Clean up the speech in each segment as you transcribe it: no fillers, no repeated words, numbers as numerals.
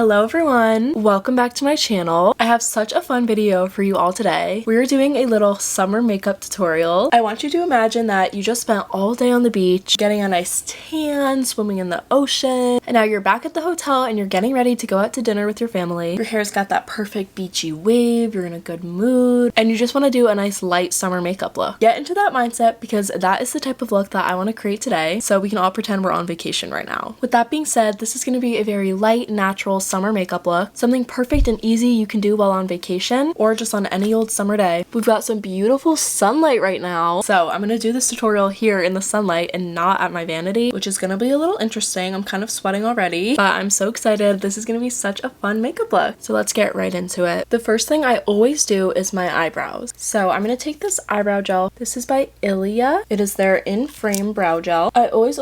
Hello everyone! Welcome back to my channel. I have such a fun video for you all today. We're doing a little summer makeup tutorial. I want you to imagine that you just spent all day on the beach, getting a nice tan, swimming in the ocean, and now you're back at the hotel and you're getting ready to go out to dinner with your family. Your hair's got that perfect beachy wave, you're in a good mood, and you just want to do a nice light summer makeup look. Get into that mindset because that is the type of look that I want to create today, so we can all pretend we're on vacation right now. With that being said, this is going to be a very light, natural summer makeup look, something perfect and easy you can do while on vacation or just on any old summer day. We've got some beautiful sunlight right now, so I'm gonna do this tutorial here in the sunlight and not at my vanity, which is gonna be a little interesting. I'm kind of sweating already, but I'm so excited. This is gonna be such a fun makeup look, so let's get right into it. The first thing I always do is my eyebrows, so I'm gonna take this eyebrow gel. This is by Ilia. It is their In Frame brow gel. I always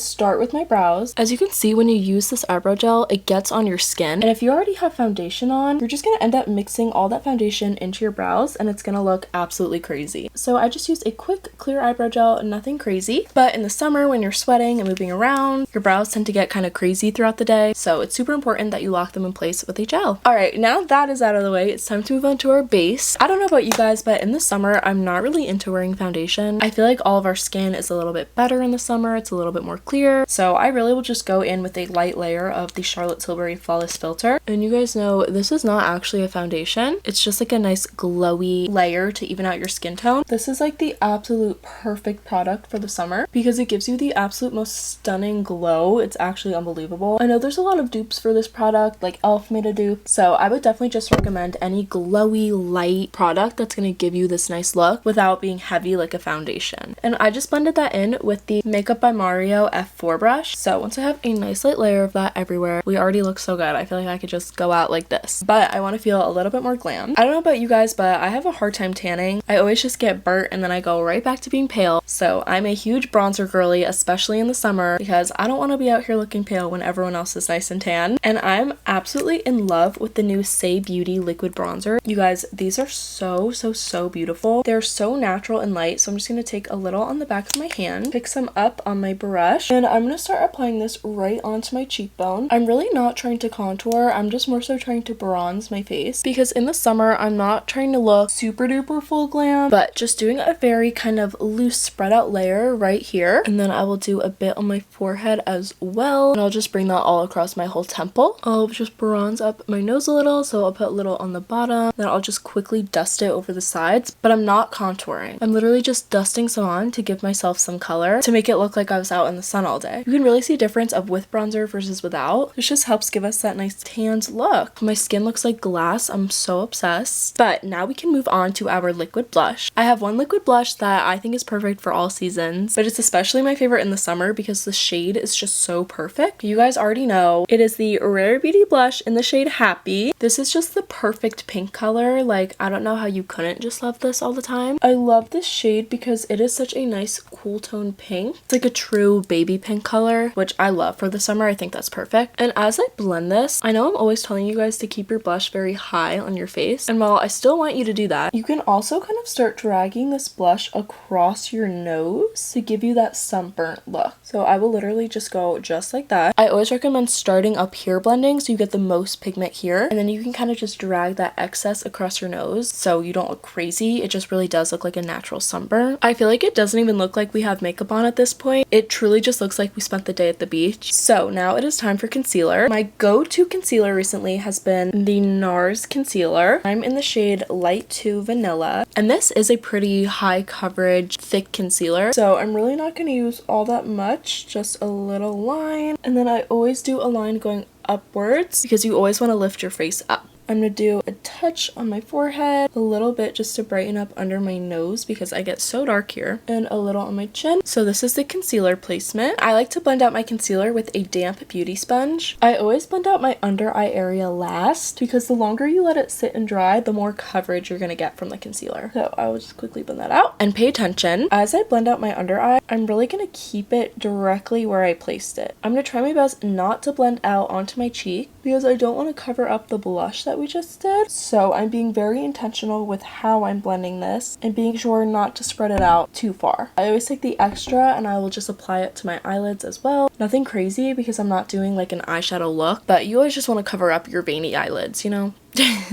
start with my brows. As you can see, when you use this eyebrow gel, it gets on your skin, and if you already have foundation on, you're just gonna end up mixing all that foundation into your brows and it's gonna look absolutely crazy. So I just used a quick clear eyebrow gel, nothing crazy, but in the summer when you're sweating and moving around, your brows tend to get kind of crazy throughout the day, so it's super important that you lock them in place with a gel. Alright, now that is out of the way, it's time to move on to our base. I don't know about you guys, but in the summer I'm not really into wearing foundation. I feel like all of our skin is a little bit better in the summer, it's a little bit more clear, so I really will just go in with a light layer of the Charlotte Tilbury Flawless Filter. And you guys know this is not actually a foundation, it's just like a nice glowy layer to even out your skin tone. This is like the absolute perfect product for the summer because it gives you the absolute most stunning glow. It's actually unbelievable. I know there's a lot of dupes for this product, like e.l.f. made a dupe, so I would definitely just recommend any glowy light product that's going to give you this nice look without being heavy like a foundation. And I just blended that in with the Makeup by Mario F4 brush. So once I have a nice light layer of that everywhere, we already look so good. I feel like I could just go out like this, but I want to feel a little bit more glam. I don't know about you guys, but I have a hard time tanning. I always just get burnt and then I go right back to being pale. So I'm a huge bronzer girly, especially in the summer, because I don't want to be out here looking pale when everyone else is nice and tan. And I'm absolutely in love with the new Say Beauty liquid bronzer. You guys, these are so beautiful. They're so natural and light, so I'm just going to take a little on the back of my hand, pick some up on my brush, and I'm going to start applying this right onto my cheekbone. I'm really not trying to contour, I'm just more so trying to bronze my face because in the summer I'm not trying to look super duper full glam, but just doing a very kind of loose spread out layer right here, and then I will do a bit on my forehead as well, and I'll just bring that all across my whole temple. I'll just bronze up my nose a little, so I'll put a little on the bottom, then I'll just quickly dust it over the sides, but I'm not contouring. I'm literally just dusting some on to give myself some color to make it look like I was out in the sun all day. You can really see a difference of with bronzer versus without. This just helps give us that nice tanned look. My skin looks like glass. I'm so obsessed. But now we can move on to our liquid blush. I have one liquid blush that I think is perfect for all seasons, but it's especially my favorite in the summer because the shade is just so perfect. You guys already know it is the Rare Beauty blush in the shade Happy. This is just the perfect pink color. Like, I don't know how you couldn't just love this all the time. I love this shade because it is such a nice cool tone pink. It's like a true baby pink color, which I love for the summer. I think that's perfect. And as I blend this, I know I'm always telling you guys to keep your blush very high on your face, and while I still want you to do that, you can also kind of start dragging this blush across your nose to give you that sunburnt look. So I will literally just go just like that. I always recommend starting up here blending so you get the most pigment here, and then you can kind of just drag that excess across your nose so you don't look crazy. It just really does look like a natural sunburn. I feel like it doesn't even look like we have makeup on at this point. It truly just looks like we spent the day at the beach. So now it is time for concealer. My go-to concealer recently has been the NARS concealer. I'm in the shade Light 2 Vanilla, and this is a pretty high coverage, thick concealer. So I'm really not going to use all that much, just a little line. And then I always do a line going upwards because you always want to lift your face up. I'm going to do a touch on my forehead, a little bit just to brighten up under my nose because I get so dark here, and a little on my chin. So this is the concealer placement. I like to blend out my concealer with a damp beauty sponge. I always blend out my under eye area last because the longer you let it sit and dry, the more coverage you're going to get from the concealer. So I will just quickly blend that out. And pay attention, as I blend out my under eye, I'm really going to keep it directly where I placed it. I'm going to try my best not to blend out onto my cheek because I don't want to cover up the blush that that we just did. So I'm being very intentional with how I'm blending this and being sure not to spread it out too far. I always take the extra and I will just apply it to my eyelids as well. Nothing crazy because I'm not doing like an eyeshadow look, but you always just want to cover up your veiny eyelids, you know?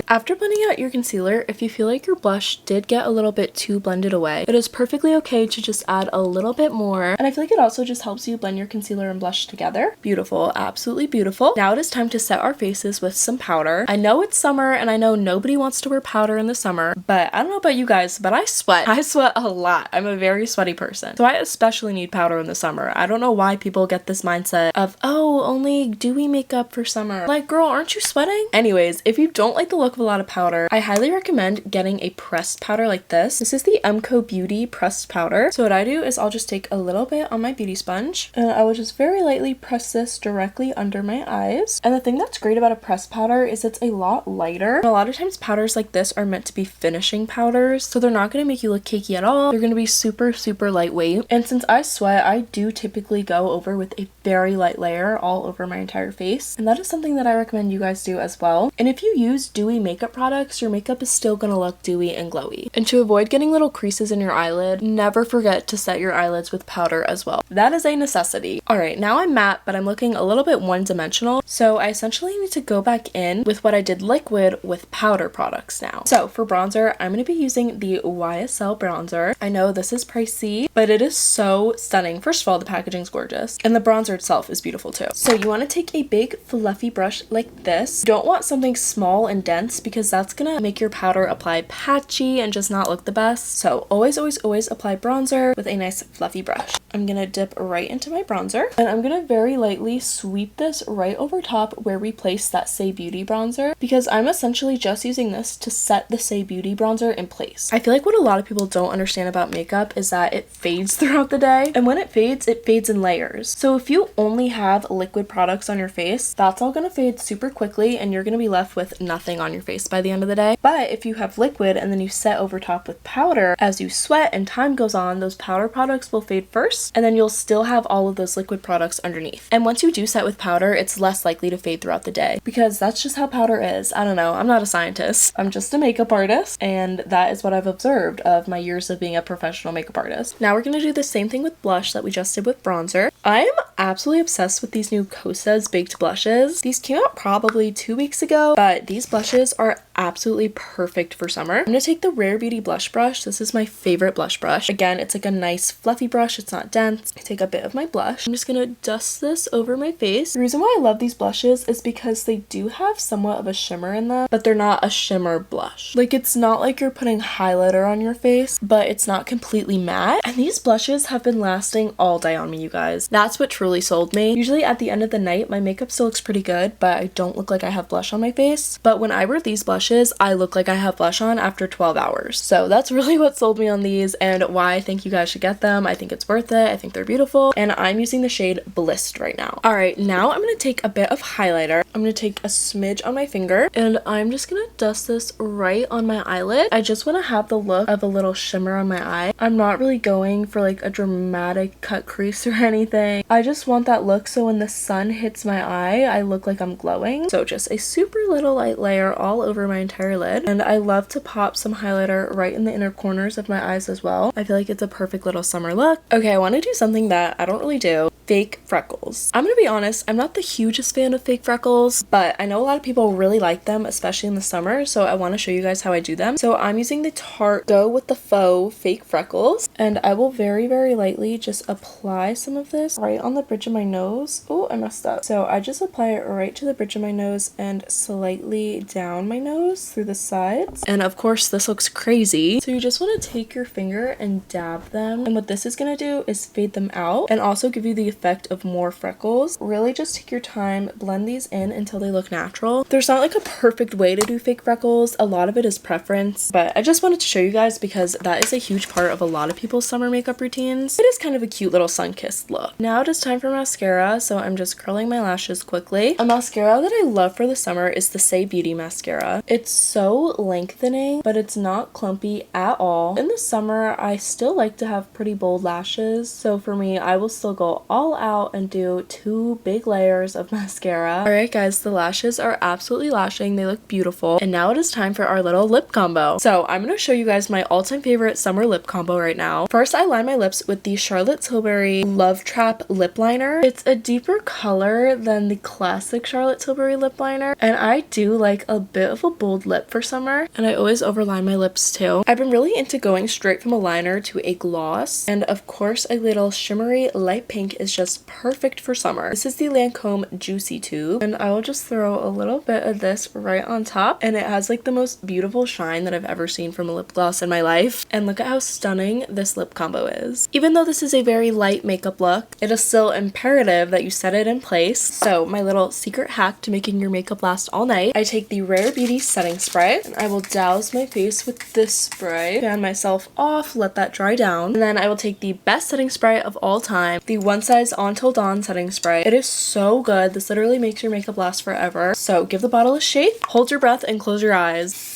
After blending out your concealer, if you feel like your blush did get a little bit too blended away, it is perfectly okay to just add a little bit more. And I feel like it also just helps you blend your concealer and blush together. Beautiful, absolutely beautiful. Now it is time to set our faces with some powder. I know it's summer and I know nobody wants to wear powder in the summer, but I don't know about you guys, but I sweat. I sweat a lot. I'm a very sweaty person. So I especially need powder in the summer. I don't know why people get this mindset of, oh, only dewy makeup for summer. Like, girl, aren't you sweating? Anyways, if you don't like the look of a lot of powder, I highly recommend getting a pressed powder like this. This is the MCO Beauty pressed powder. So what I do is I'll just take a little bit on my beauty sponge and I will just very lightly press this directly under my eyes. And the thing that's great about a pressed powder is it's a lot lighter. And a lot of times powders like this are meant to be finishing powders, so they're not going to make you look cakey at all. They're going to be super, super lightweight. And since I sweat, I do typically go over with a very light layer all over my entire face. And that is something that I recommend you guys do as well. And if you use dewy makeup products, your makeup is still gonna look dewy and glowy. And to avoid getting little creases in your eyelid, never forget to set your eyelids with powder as well. That is a necessity. Alright, now I'm matte, but I'm looking a little bit one-dimensional, so I essentially need to go back in with what I did liquid with powder products now. So for bronzer, I'm gonna be using the YSL bronzer. I know this is pricey, but it is so stunning. First of all, the packaging's gorgeous, and the bronzer itself is beautiful too. So you want to take a big fluffy brush like this. You don't want something small and dense because that's gonna make your powder apply patchy and just not look the best. So always apply bronzer with a nice fluffy brush. I'm gonna dip right into my bronzer and I'm gonna very lightly sweep this right over top where we placed that Say Beauty bronzer, because I'm essentially just using this to set the Say Beauty bronzer in place. I feel like what a lot of people don't understand about makeup is that it fades throughout the day, and when it fades in layers. So if you only have liquid products on your face, that's all gonna fade super quickly and you're gonna be left with nothing on your face by the end of the day. But if you have liquid and then you set over top with powder, as you sweat and time goes on, those powder products will fade first and then you'll still have all of those liquid products underneath. And once you do set with powder, it's less likely to fade throughout the day because that's just how powder is. I don't know, I'm not a scientist. I'm just a makeup artist, and that is what I've observed of my years of being a professional makeup artist. Now we're gonna do the same thing with blush that we just did with bronzer. I am absolutely obsessed with these new Kosas baked blushes. These came out probably 2 weeks ago, but these blushes are absolutely perfect for summer. I'm gonna take the Rare Beauty blush brush. This is my favorite blush brush. Again, it's like a nice fluffy brush. It's not dense. I take a bit of my blush. I'm just gonna dust this over my face. The reason why I love these blushes is because they do have somewhat of a shimmer in them, but they're not a shimmer blush. Like, it's not like you're putting highlighter on your face, but it's not completely matte. And these blushes have been lasting all day on me, you guys. That's what truly sold me. Usually at the end of the night, my makeup still looks pretty good, but I don't look like I have blush on my face. But when I wear these blushes, I look like I have blush on after 12 hours. So that's really what sold me on these and why I think you guys should get them. I think it's worth it. I think they're beautiful. And I'm using the shade Blissed right now. All right, now I'm going to take a bit of highlighter. I'm going to take a smidge on my finger and I'm just going to dust this right on my eyelid. I just want to have the look of a little shimmer on my eye. I'm not really going for like a dramatic cut crease or anything. I just want that look so when the sun hits my eye, I look like I'm glowing. So just a super little light layer all over my entire lid. And I love to pop some highlighter right in the inner corners of my eyes as well. I feel like it's a perfect little summer look. Okay, I want to do something that I don't really do. Fake freckles. I'm gonna be honest, I'm not the hugest fan of fake freckles, but I know a lot of people really like them, especially in the summer, so I want to show you guys how I do them. So I'm using the Tarte Go with the Faux Fake Freckles, and I will very, very lightly just apply some of this right on the bridge of my nose. Oh, I messed up. So I just apply it right to the bridge of my nose and slightly down my nose through the sides. And of course, this looks crazy. So you just want to take your finger and dab them, and what this is gonna do is fade them out and also give you the effect of more freckles. Really just take your time, blend these in until they look natural. There's not like a perfect way to do fake freckles. A lot of it is preference, but I just wanted to show you guys because that is a huge part of a lot of people's people's summer makeup routines. It is kind of a cute little sun-kissed look. Now it is time for mascara, so I'm just curling my lashes quickly. A mascara that I love for the summer is the Say Beauty mascara. It's so lengthening, but it's not clumpy at all. In the summer, I still like to have pretty bold lashes, so for me, I will still go all out and do 2 big layers of mascara. Alright guys, the lashes are absolutely lashing. They look beautiful. And now it is time for our little lip combo. So I'm going to show you guys my all-time favorite summer lip combo right now. First, I line my lips with the Charlotte Tilbury Love Trap lip liner. It's a deeper color than the classic Charlotte Tilbury lip liner, and I do like a bit of a bold lip for summer, and I always overline my lips too. I've been really into going straight from a liner to a gloss, and of course a little shimmery light pink is just perfect for summer. This is the Lancome Juicy Tube, and I will just throw a little bit of this right on top, and it has like the most beautiful shine that I've ever seen from a lip gloss in my life. And look at how stunning this lip combo is. Even though this is a very light makeup look, it is still imperative that you set it in place. So my little secret hack to making your makeup last all night, I take the Rare Beauty setting spray, and I will douse my face with this spray, fan myself off, let that dry down, and then I will take the best setting spray of all time, the One Size Until Dawn setting spray. It is so good. This literally makes your makeup last forever. So give the bottle a shake, hold your breath, and close your eyes.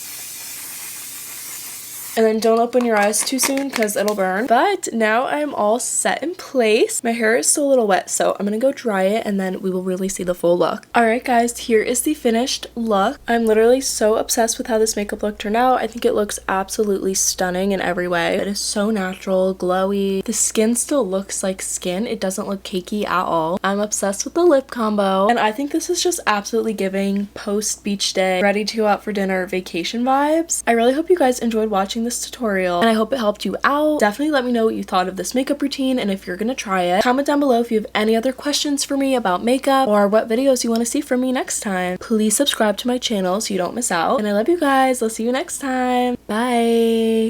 And then don't open your eyes too soon because it'll burn. But now I'm all set in place. My hair is still a little wet, so I'm gonna go dry it and then we will really see the full look. Alright guys, here is the finished look. I'm literally so obsessed with how this makeup look turned out. I think it looks absolutely stunning in every way. It is so natural, glowy. The skin still looks like skin. It doesn't look cakey at all. I'm obsessed with the lip combo, and I think this is just absolutely giving post beach day, ready to go out for dinner vacation vibes. I really hope you guys enjoyed watching this tutorial, and I hope it helped you out. Definitely let me know what you thought of this makeup routine, and if you're gonna try it. Comment down below if you have any other questions for me about makeup or what videos you want to see from me next time. Please subscribe to my channel so you don't miss out, and I love you guys. I'll see you next time. Bye.